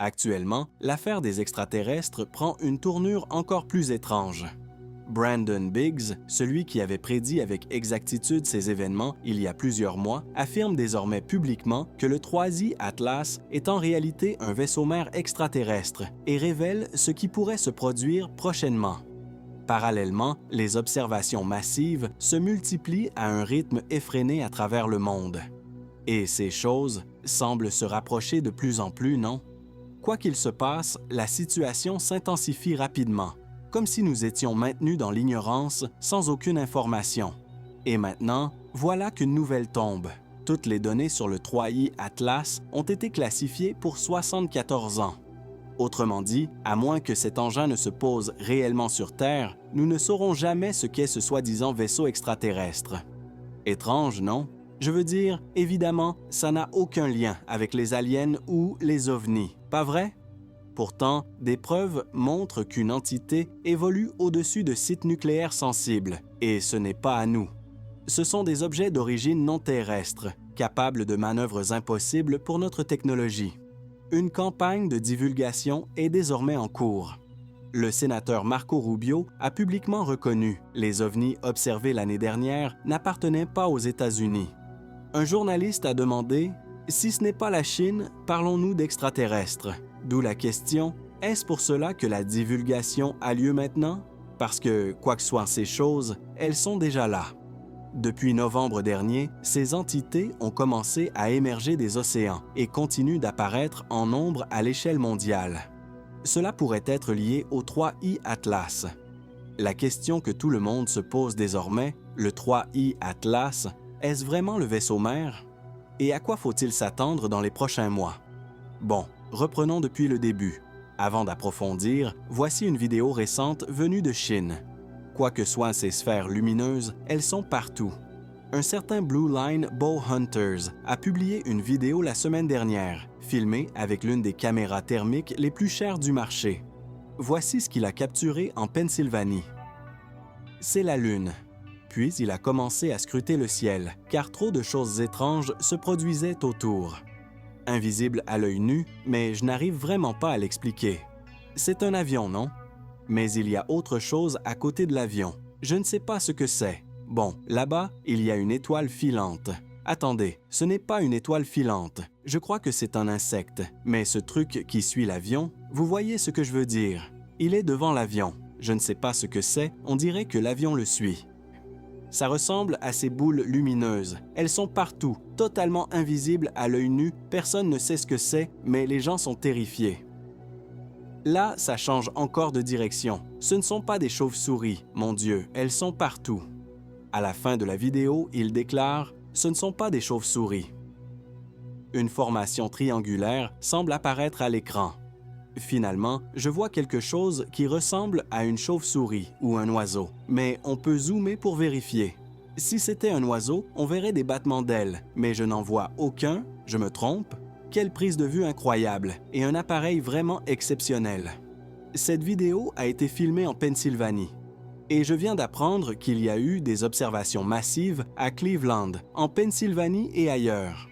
Actuellement, l'affaire des extraterrestres prend une tournure encore plus étrange. Brandon Biggs, celui qui avait prédit avec exactitude ces événements il y a plusieurs mois, affirme désormais publiquement que le 3I Atlas est en réalité un vaisseau-mère extraterrestre et révèle ce qui pourrait se produire prochainement. Parallèlement, les observations massives se multiplient à un rythme effréné à travers le monde. Et ces choses semblent se rapprocher de plus en plus, non? Quoi qu'il se passe, la situation s'intensifie rapidement, comme si nous étions maintenus dans l'ignorance sans aucune information. Et maintenant, voilà qu'une nouvelle tombe. Toutes les données sur le 3I Atlas ont été classifiées pour 74 ans. Autrement dit, à moins que cet engin ne se pose réellement sur Terre, nous ne saurons jamais ce qu'est ce soi-disant vaisseau extraterrestre. Étrange, non? Je veux dire, évidemment, ça n'a aucun lien avec les aliens ou les ovnis, pas vrai? Pourtant, des preuves montrent qu'une entité évolue au-dessus de sites nucléaires sensibles, et ce n'est pas à nous. Ce sont des objets d'origine non terrestre, capables de manœuvres impossibles pour notre technologie. Une campagne de divulgation est désormais en cours. Le sénateur Marco Rubio a publiquement reconnu que les ovnis observés l'année dernière n'appartenaient pas aux États-Unis. Un journaliste a demandé « Si ce n'est pas la Chine, parlons-nous d'extraterrestres ?» D'où la question « Est-ce pour cela que la divulgation a lieu maintenant? » Parce que, quoi que soient ces choses, elles sont déjà là. Depuis novembre dernier, ces entités ont commencé à émerger des océans et continuent d'apparaître en nombre à l'échelle mondiale. Cela pourrait être lié au 3I Atlas. La question que tout le monde se pose désormais, le 3I Atlas, est-ce vraiment le vaisseau mère? Et à quoi faut-il s'attendre dans les prochains mois? Bon, reprenons depuis le début. Avant d'approfondir, voici une vidéo récente venue de Chine. Quoi que soient ces sphères lumineuses, elles sont partout. Un certain Blue Line Bowhunters a publié une vidéo la semaine dernière, filmée avec l'une des caméras thermiques les plus chères du marché. Voici ce qu'il a capturé en Pennsylvanie. C'est la Lune. Puis il a commencé à scruter le ciel, car trop de choses étranges se produisaient autour. Invisible à l'œil nu, mais je n'arrive vraiment pas à l'expliquer. C'est un avion, non? Mais il y a autre chose à côté de l'avion. Je ne sais pas ce que c'est. Bon, là-bas, il y a une étoile filante. Attendez, ce n'est pas une étoile filante. Je crois que c'est un insecte. Mais ce truc qui suit l'avion, vous voyez ce que je veux dire? Il est devant l'avion. Je ne sais pas ce que c'est, on dirait que l'avion le suit. Ça ressemble à ces boules lumineuses. Elles sont partout, totalement invisibles à l'œil nu. Personne ne sait ce que c'est, mais les gens sont terrifiés. Là, ça change encore de direction. Ce ne sont pas des chauves-souris, mon Dieu, elles sont partout. À la fin de la vidéo, il déclare « Ce ne sont pas des chauves-souris ». Une formation triangulaire semble apparaître à l'écran. Finalement, je vois quelque chose qui ressemble à une chauve-souris ou un oiseau, mais on peut zoomer pour vérifier. Si c'était un oiseau, on verrait des battements d'ailes, mais je n'en vois aucun, je me trompe? Quelle prise de vue incroyable et un appareil vraiment exceptionnel. Cette vidéo a été filmée en Pennsylvanie. Et je viens d'apprendre qu'il y a eu des observations massives à Cleveland, en Pennsylvanie et ailleurs.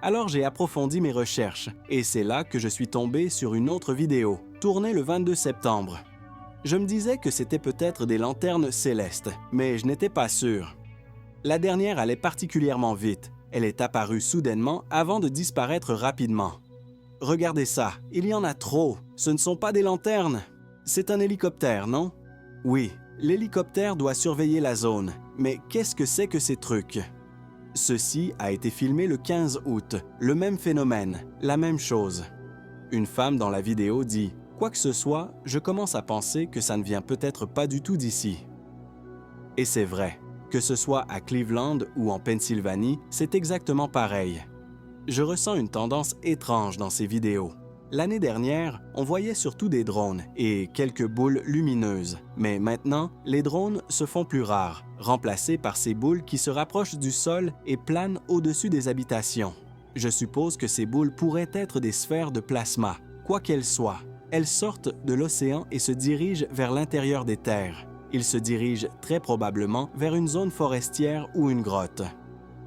Alors j'ai approfondi mes recherches et c'est là que je suis tombé sur une autre vidéo, tournée le 22 septembre. Je me disais que c'était peut-être des lanternes célestes, mais je n'étais pas sûr. La dernière allait particulièrement vite. Elle est apparue soudainement avant de disparaître rapidement. Regardez ça, il y en a trop. Ce ne sont pas des lanternes. C'est un hélicoptère, non? Oui, l'hélicoptère doit surveiller la zone. Mais qu'est-ce que c'est que ces trucs? Ceci a été filmé le 15 août, le même phénomène, la même chose. Une femme dans la vidéo dit « Quoi que ce soit, je commence à penser que ça ne vient peut-être pas du tout d'ici. » Et c'est vrai, que ce soit à Cleveland ou en Pennsylvanie, c'est exactement pareil. Je ressens une tendance étrange dans ces vidéos. L'année dernière, on voyait surtout des drones et quelques boules lumineuses. Mais maintenant, les drones se font plus rares, remplacés par ces boules qui se rapprochent du sol et planent au-dessus des habitations. Je suppose que ces boules pourraient être des sphères de plasma. Quoi qu'elles soient, elles sortent de l'océan et se dirigent vers l'intérieur des terres. Ils se dirigent très probablement vers une zone forestière ou une grotte.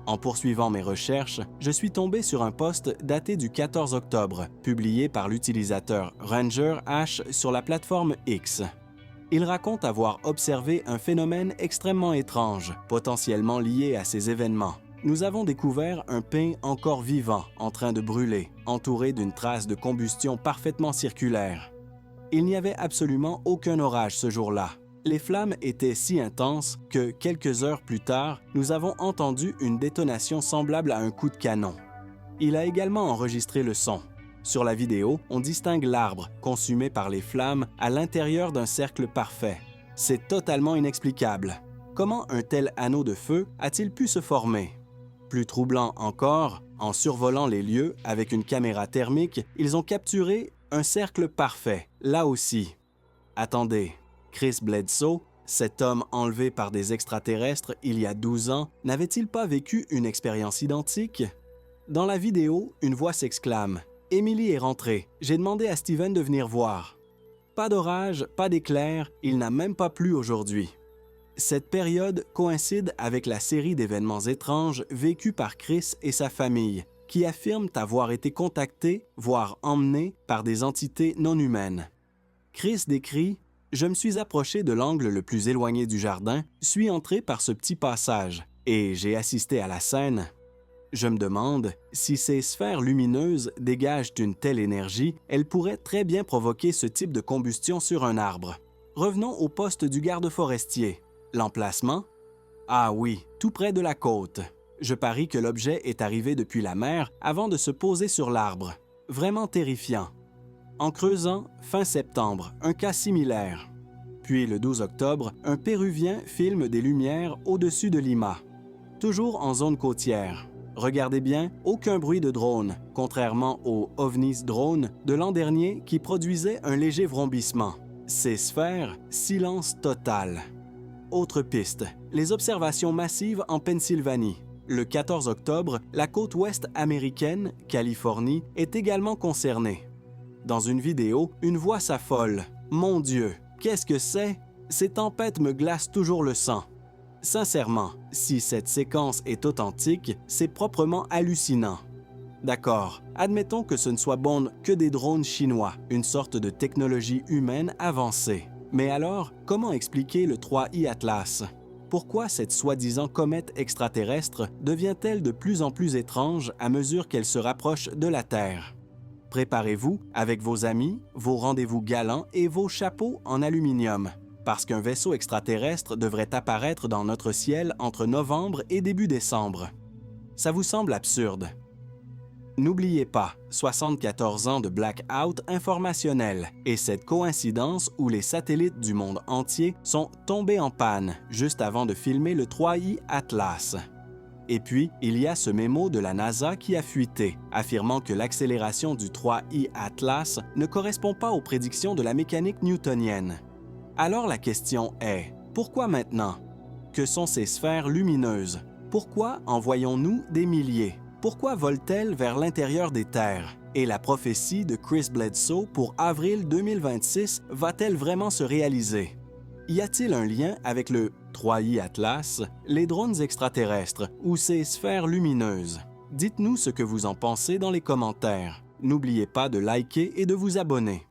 En poursuivant mes recherches, je suis tombé sur un post daté du 14 octobre, publié par l'utilisateur Ranger H sur la plateforme X. Il raconte avoir observé un phénomène extrêmement étrange, potentiellement lié à ces événements. Nous avons découvert un pain encore vivant, en train de brûler, entouré d'une trace de combustion parfaitement circulaire. Il n'y avait absolument aucun orage ce jour-là. Les flammes étaient si intenses que, quelques heures plus tard, nous avons entendu une détonation semblable à un coup de canon. Il a également enregistré le son. Sur la vidéo, on distingue l'arbre, consumé par les flammes, à l'intérieur d'un cercle parfait. C'est totalement inexplicable. Comment un tel anneau de feu a-t-il pu se former? Plus troublant encore, en survolant les lieux avec une caméra thermique, ils ont capturé un cercle parfait, là aussi. Attendez, Chris Bledsoe, cet homme enlevé par des extraterrestres il y a 12 ans, n'avait-il pas vécu une expérience identique? Dans la vidéo, une voix s'exclame. Emily est rentrée. J'ai demandé à Steven de venir voir. Pas d'orage, pas d'éclair, il n'a même pas plu aujourd'hui. Cette période coïncide avec la série d'événements étranges vécus par Chris et sa famille, qui affirment avoir été contactés, voire emmenés, par des entités non humaines. Chris décrit « Je me suis approché de l'angle le plus éloigné du jardin, suis entré par ce petit passage, et j'ai assisté à la scène. Je me demande, si ces sphères lumineuses dégagent une telle énergie, elles pourraient très bien provoquer ce type de combustion sur un arbre. Revenons au poste du garde forestier. L'emplacement? Ah oui, tout près de la côte. Je parie que l'objet est arrivé depuis la mer avant de se poser sur l'arbre. Vraiment terrifiant. En creusant, fin septembre, un cas similaire. Puis le 12 octobre, un Péruvien filme des lumières au-dessus de Lima. Toujours en zone côtière. Regardez bien, aucun bruit de drone, contrairement aux OVNIs drone de l'an dernier qui produisaient un léger vrombissement. Ces sphères, silence total. Autre piste, les observations massives en Pennsylvanie. Le 14 octobre, la côte ouest américaine, Californie, est également concernée. Dans une vidéo, une voix s'affole. « Mon Dieu, qu'est-ce que c'est? Ces tempêtes me glacent toujours le sang. » Sincèrement, si cette séquence est authentique, c'est proprement hallucinant. D'accord, admettons que ce ne soit bon que des drones chinois, une sorte de technologie humaine avancée. Mais alors, comment expliquer le 3I Atlas? Pourquoi cette soi-disant comète extraterrestre devient-elle de plus en plus étrange à mesure qu'elle se rapproche de la Terre? Préparez-vous avec vos amis, vos rendez-vous galants et vos chapeaux en aluminium, parce qu'un vaisseau extraterrestre devrait apparaître dans notre ciel entre novembre et début décembre. Ça vous semble absurde? N'oubliez pas, 74 ans de blackout informationnel et cette coïncidence où les satellites du monde entier sont tombés en panne juste avant de filmer le 3I Atlas. Et puis, il y a ce mémo de la NASA qui a fuité, affirmant que l'accélération du 3I Atlas ne correspond pas aux prédictions de la mécanique newtonienne. Alors la question est, pourquoi maintenant? Que sont ces sphères lumineuses? Pourquoi en voyons-nous des milliers? Pourquoi volent-elles vers l'intérieur des terres? Et la prophétie de Chris Bledsoe pour avril 2026 va-t-elle vraiment se réaliser? Y a-t-il un lien avec le 3I Atlas, les drones extraterrestres ou ces sphères lumineuses? Dites-nous ce que vous en pensez dans les commentaires. N'oubliez pas de liker et de vous abonner.